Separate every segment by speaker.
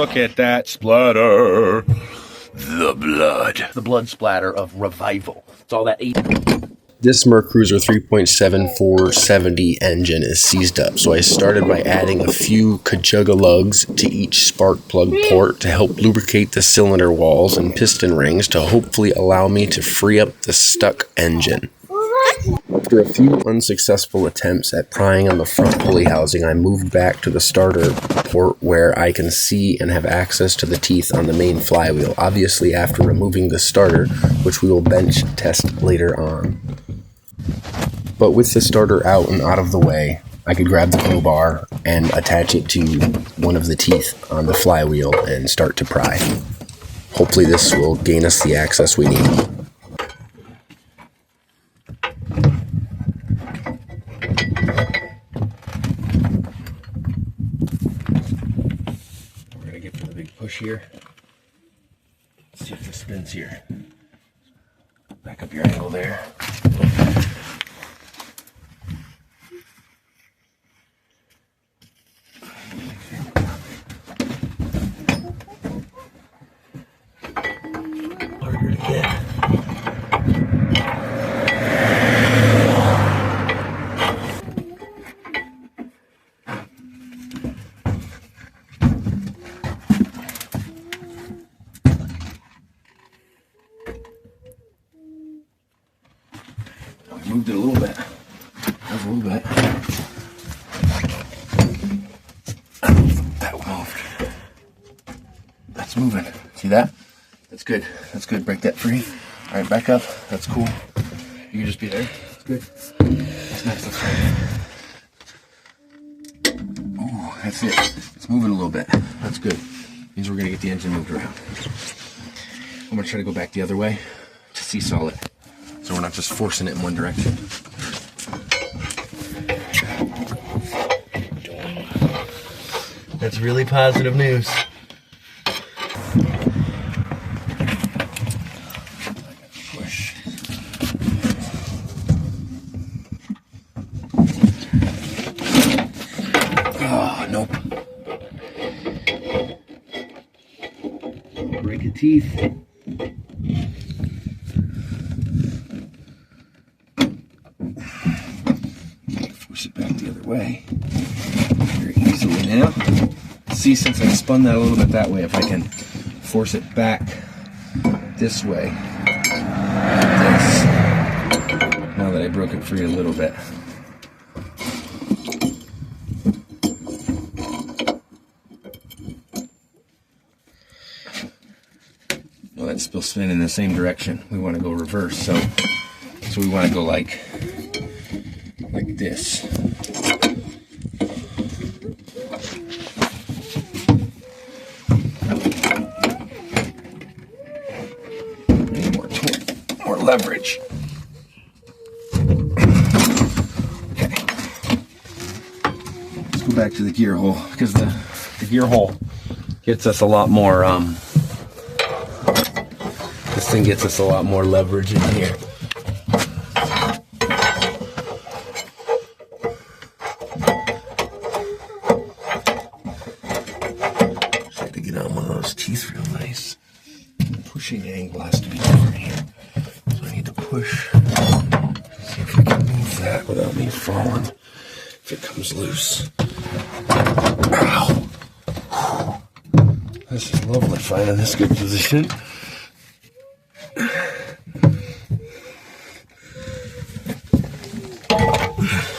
Speaker 1: Look at that splatter. The blood.
Speaker 2: The blood splatter of revival. It's all that eight.
Speaker 3: This mercruiser 3.7470 engine is seized up, so I started by adding a few Kajuga lugs to each spark plug port to help lubricate the cylinder walls and piston rings to hopefully allow me to free up the stuck engine. After a few unsuccessful attempts at prying on the front pulley housing, I moved back to the starter port where I can see and have access to the teeth on the main flywheel, obviously after removing the starter, which we will bench test later on. But with the starter out and out of the way, I could grab the crowbar and attach it to one of the teeth on the flywheel and start to pry. Hopefully this will gain us the access we need. We're going to get to the big push here. Let's see if this spins here. Back up your angle there. Harder to get. Moved it a little bit. That moved. That's moving. See that? That's good. That's good. Break that free. All right, back up. That's cool. You can just be there. That's good. That's nice. That's right. Ooh, that's it. It's moving a little bit. That's good. Means we're gonna get the engine moved around. I'm gonna try to go back the other way to seesaw it, so we're not just forcing it in one direction. That's really positive news. Push. Oh, nope. Break the teeth. Force it back the other way very easily now. See, since I spun that a little bit that way, if I can force it back this way, like this, now that I broke it free a little bit. Well, that's still spinning in the same direction. We want to go reverse, so we want to go like this. More leverage. Okay. Let's go back to the gear hole, because the gear hole gets us a lot more, this thing gets us a lot more leverage in here. Just have to get on one of those teeth real nice. The pushing angle has to be different here. So I need to push. See if we can move that without me falling. If it comes loose. Ow! This is lovely, finding this good position.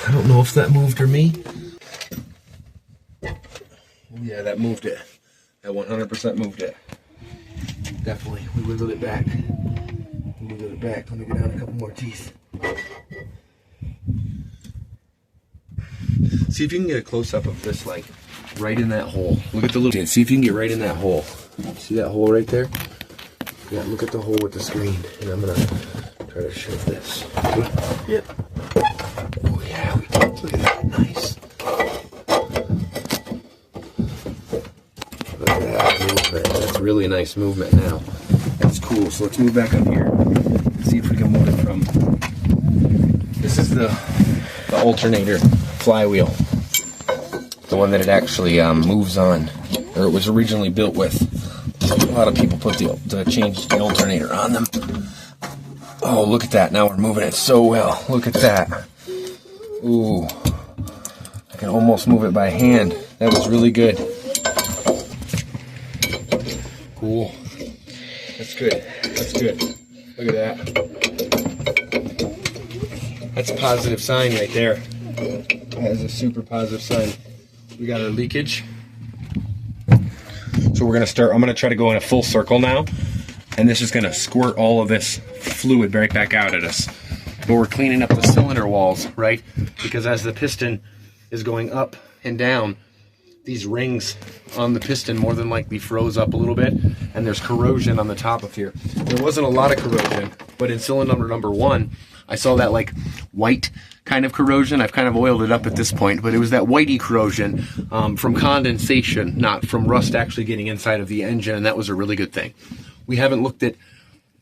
Speaker 3: I don't know if that moved or me. Yeah, that moved it. That 100% moved it. Definitely. We wiggled it back. Wiggled it back. Let me go down a couple more teeth. See if you can get a close-up of this, like, right in that hole. Look at the little... See if you can get right in that hole. See that hole right there? Yeah, look at the hole with the screen. And I'm going to try to shove this. Yep. Oh, yeah, we can. Look at that. Nice. Look at that movement. That's really nice movement now. That's cool. So let's move back up here and see if we can move it from... This is the alternator flywheel. The one that it actually moves on. or it was originally built with. A lot of people put the change the alternator on them. Oh, look at that. Now we're moving it so well. Look at that. Ooh. I can almost move it by hand. That was really good. Cool. That's good. That's good. Look at that. That's a positive sign right there. That is a super positive sign. We got our leakage. So we're gonna start, I'm gonna try to go in a full circle now, and this is gonna squirt all of this fluid right back out at us. But we're cleaning up the cylinder walls, right? Because as the piston is going up and down, these rings on the piston more than likely froze up a little bit, and there's corrosion on the top of here. There wasn't a lot of corrosion, but in cylinder number 1, I saw that like white kind of corrosion. I've kind of oiled it up at this point, but it was that whitey corrosion from condensation, not from rust actually getting inside of the engine, and that was a really good thing. We haven't looked at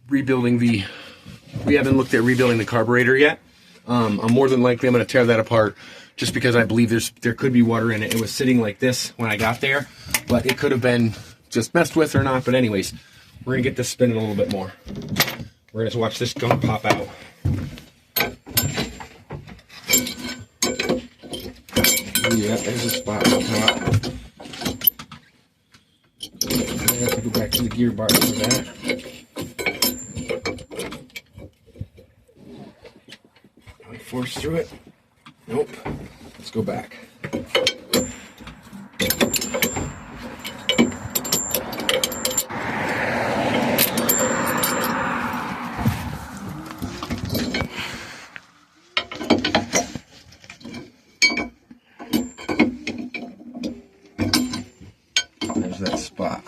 Speaker 3: rebuilding the carburetor yet. I'm more than likely I'm going to tear that apart just because I believe there could be water in it. It was sitting like this when I got there, but it could have been just messed with or not. But anyways, we're going to get this spinning a little bit more. We're going to watch this gun pop out. Yeah, there's a spot. I have to go back to the gear bar for that. Can we force through it? Nope. Let's go back. There's that spot.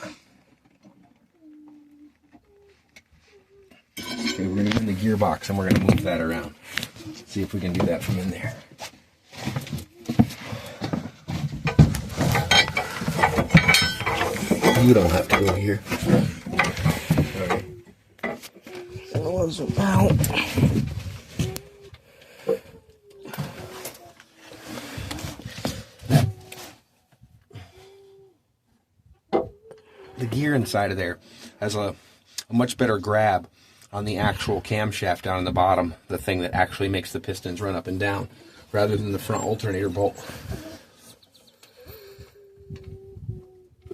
Speaker 3: Okay, we're going to get in the gearbox and we're going to move that around. See if we can do that from in there. You don't have to go here. Alright. That was out. The gear inside of there has a much better grab on the actual camshaft down in the bottom, the thing that actually makes the pistons run up and down, rather than the front alternator bolt.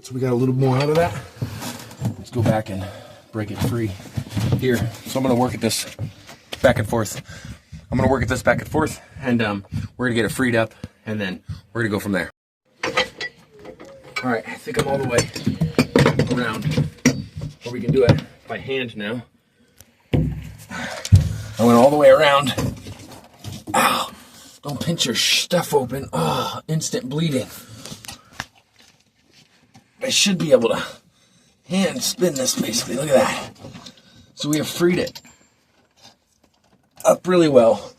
Speaker 3: So we got a little more out of that. Let's go back and break it free here. So I'm going to work at this back and forth. I'm going to work at this back and forth, and we're going to get it freed up, and then we're going to go from there. All right, I think I'm all the way around, or we can do it by hand now. I went all the way around. Ow! Don't pinch your stuff open. Oh, instant bleeding. I should be able to hand spin this basically. Look at that. So we have freed it up really well.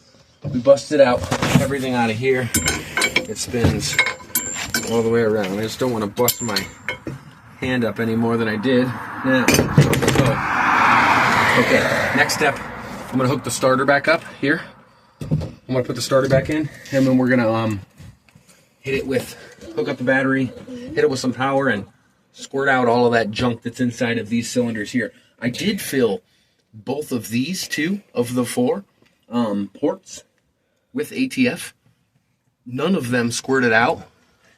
Speaker 3: We busted out everything out of here. It spins all the way around. I just don't want to bust my hand up any more than I did now. So, okay, next step, I'm going to hook the starter back up here. I'm going to put the starter back in, and then we're going to hook up the battery, hit it with some power, and squirt out all of that junk that's inside of these cylinders here. I did fill both of these two of the 4 ports with ATF. None of them squirted out,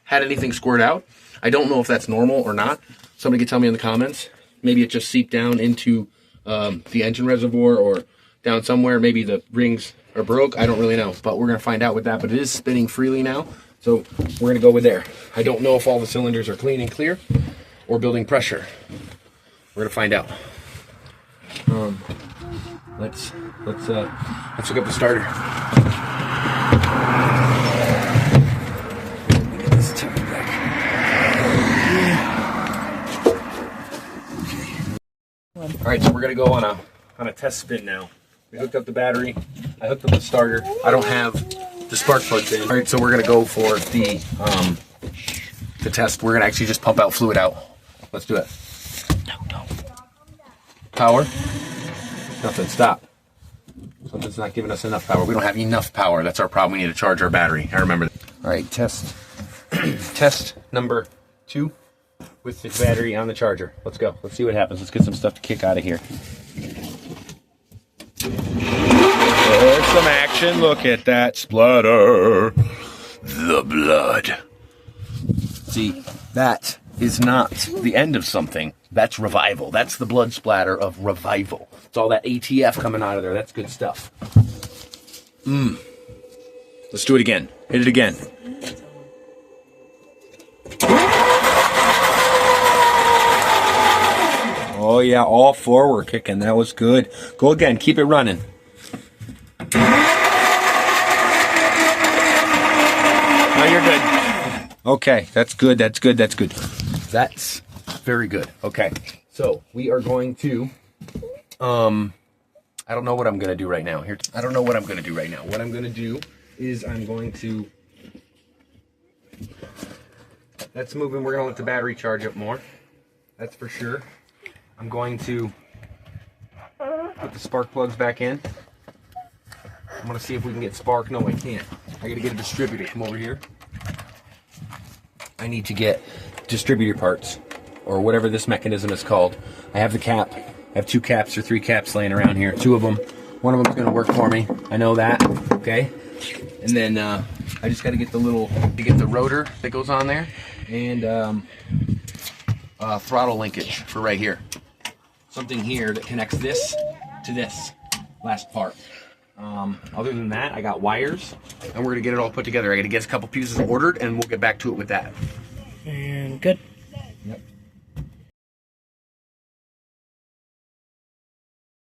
Speaker 3: had anything squirt out. I don't know if that's normal or not. Somebody can tell me in the comments. Maybe it just seeped down into the engine reservoir or down somewhere. Maybe the rings are broke. I don't really know, but we're going to find out with that. But it is spinning freely now, so we're going to go with there. I don't know if all the cylinders are clean and clear or building pressure. We're going to find out. Let's hook up the starter. Get this turned back. All right, so we're going to go on a test spin now. We hooked up the battery. I hooked up the starter. I don't have the spark plugs in. All right, so we're going to go for the test. We're going to actually just pump out fluid out. Let's do it. No. Power. Nothing. Stop. Something's not giving us enough power. We don't have enough power. That's our problem. We need to charge our battery. I remember that. All right, test. Test number 2.
Speaker 2: with the battery on the charger. Let's go. Let's see what happens. Let's get some stuff to kick out of here.
Speaker 1: There's some action. Look at that splatter. The blood.
Speaker 2: See, that is not the end of something. That's revival. That's the blood splatter of revival. It's all that ATF coming out of there. That's good stuff.
Speaker 1: Let's do it again. Hit it again.
Speaker 2: Oh yeah, all forward kicking. That was good. Go again. Keep it running. Oh, you're good. Okay, that's good. That's good. That's good. That's very good. Okay, so we are going to. I don't know what I'm gonna do right now. I don't know what I'm gonna do right now. What I'm gonna do is I'm going to. That's moving. We're gonna let the battery charge up more. That's for sure. I'm going to put the spark plugs back in. I'm gonna see if we can get spark. No, I can't. I gotta get a distributor. Come over here. I need to get distributor parts, or whatever this mechanism is called. I have the cap. I have 2 caps or 3 caps laying around here. 2 of them. One of them's gonna work for me. I know that. Okay. And then I just gotta get the rotor that goes on there, and throttle linkage for right here. Something here that connects this to this last part. Other than that, I got wires, and we're gonna get it all put together. I gotta get a couple pieces ordered, and we'll get back to it with that.
Speaker 4: And good.